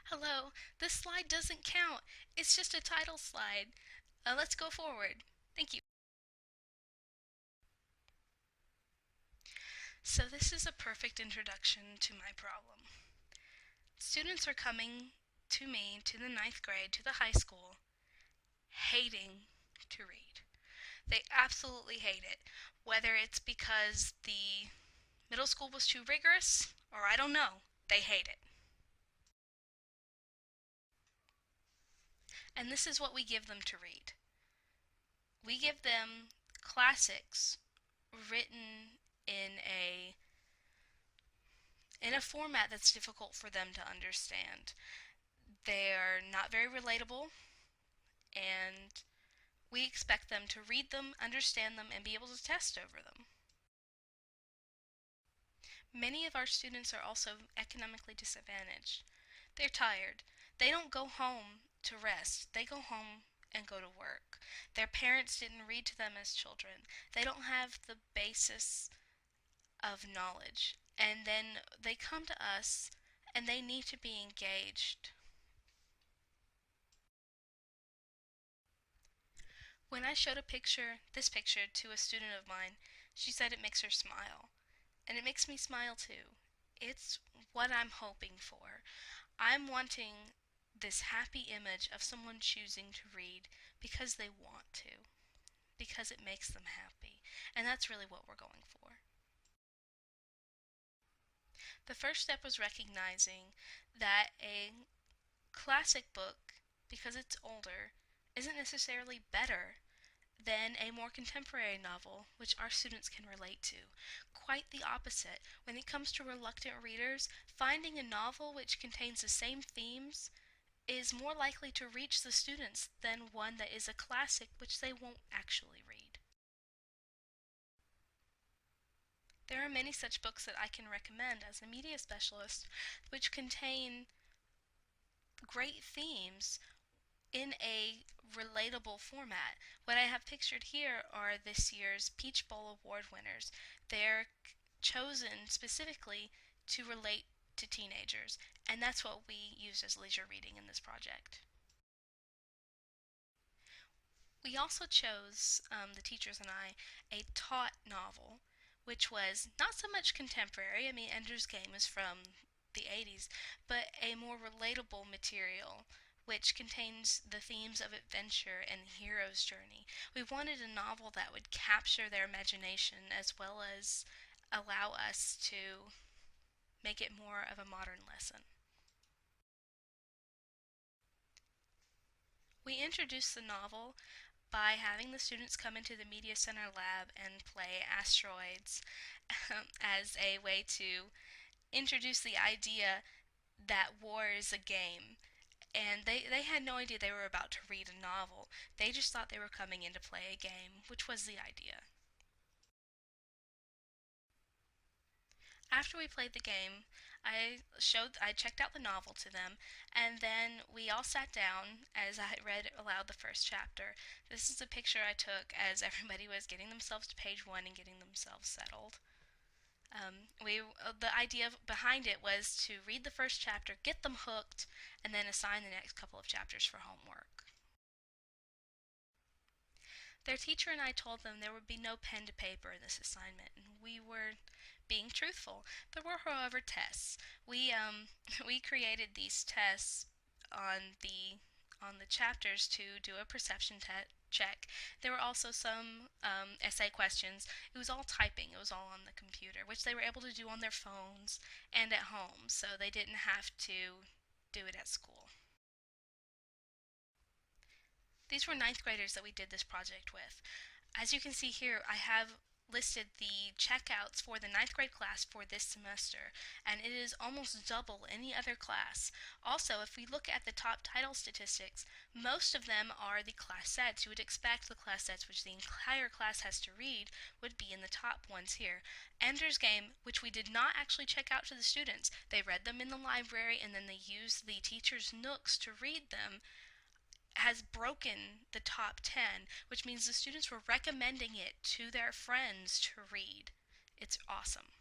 Hello, this slide doesn't count. It's just a title slide. Let's go forward. Thank you. So this is a perfect introduction to my problem. Students are coming to me, to the ninth grade, to the high school, hating to read. They absolutely hate it, whether it's because the middle school was too rigorous, or I don't know, they hate it. And this is what we give them to read. We give them classics written in a format that's difficult for them to understand. They're not very relatable, and we expect them to read them, understand them, and be able to test over them. Many of our students are also economically disadvantaged. They're tired. They don't go home to rest. They go home and go to work. Their parents didn't read to them as children. They don't have the basis of knowledge. And then they come to us and they need to be engaged. When I showed this picture, to a student of mine, she said it makes her smile. And it makes me smile too. It's what I'm hoping for. I'm wanting this happy image of someone choosing to read because they want to, because it makes them happy. And that's really what we're going for. The first step was recognizing that a classic book, because it's older, isn't necessarily better than a more contemporary novel, which our students can relate to. Quite the opposite. When it comes to reluctant readers, finding a novel which contains the same themes is more likely to reach the students than one that is a classic which they won't actually read. There are many such books that I can recommend as a media specialist which contain great themes in a relatable format. What I have pictured here are this year's Peach Bowl Award winners. They're chosen specifically to relate to teenagers, and that's what we used as leisure reading in this project. We also chose, the teachers and I, a taught novel, which was not so much contemporary. I mean, Ender's Game is from the 80s, but a more relatable material which contains the themes of adventure and the hero's journey. We wanted a novel that would capture their imagination as well as allow us to make it more of a modern lesson. We introduced the novel by having the students come into the Media Center lab and play Asteroids as a way to introduce the idea that war is a game. And they had no idea they were about to read a novel. They just thought they were coming in to play a game, which was the idea. After we played the game, I checked out the novel to them, and then we all sat down as I read aloud the first chapter. This is a picture I took as everybody was getting themselves to page one and getting themselves settled. The idea behind it was to read the first chapter, get them hooked, and then assign the next couple of chapters for homework. Their teacher and I told them there would be no pen to paper in this assignment, and we were being truthful. There were, however, tests. We created these tests on the chapters to do a perception check. There were also some essay questions. It was all typing. It was all on the computer, which they were able to do on their phones and at home, so they didn't have to do it at school. These were ninth graders that we did this project with. As you can see here, I have listed the checkouts for the ninth grade class for this semester, and it is almost double any other class. Also, if we look at the top title statistics, most of them are the class sets. You would expect the class sets, which the entire class has to read, would be in the top ones here. Ender's Game, which we did not actually check out to the students, they read them in the library and then they used the teacher's nooks to read them, has broken the top 10, which means the students were recommending it to their friends to read. It's awesome.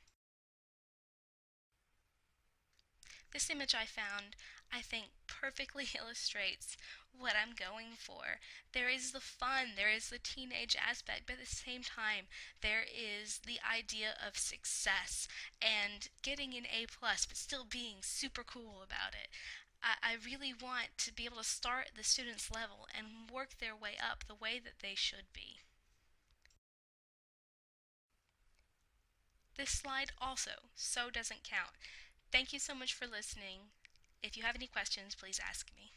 This image I found, I think, perfectly illustrates what I'm going for. There is the fun, there is the teenage aspect, but at the same time, there is the idea of success and getting an A plus, but still being super cool about it. I really want to be able to start at the student's level and work their way up the way that they should be. This slide also so doesn't count. Thank you so much for listening. If you have any questions, please ask me.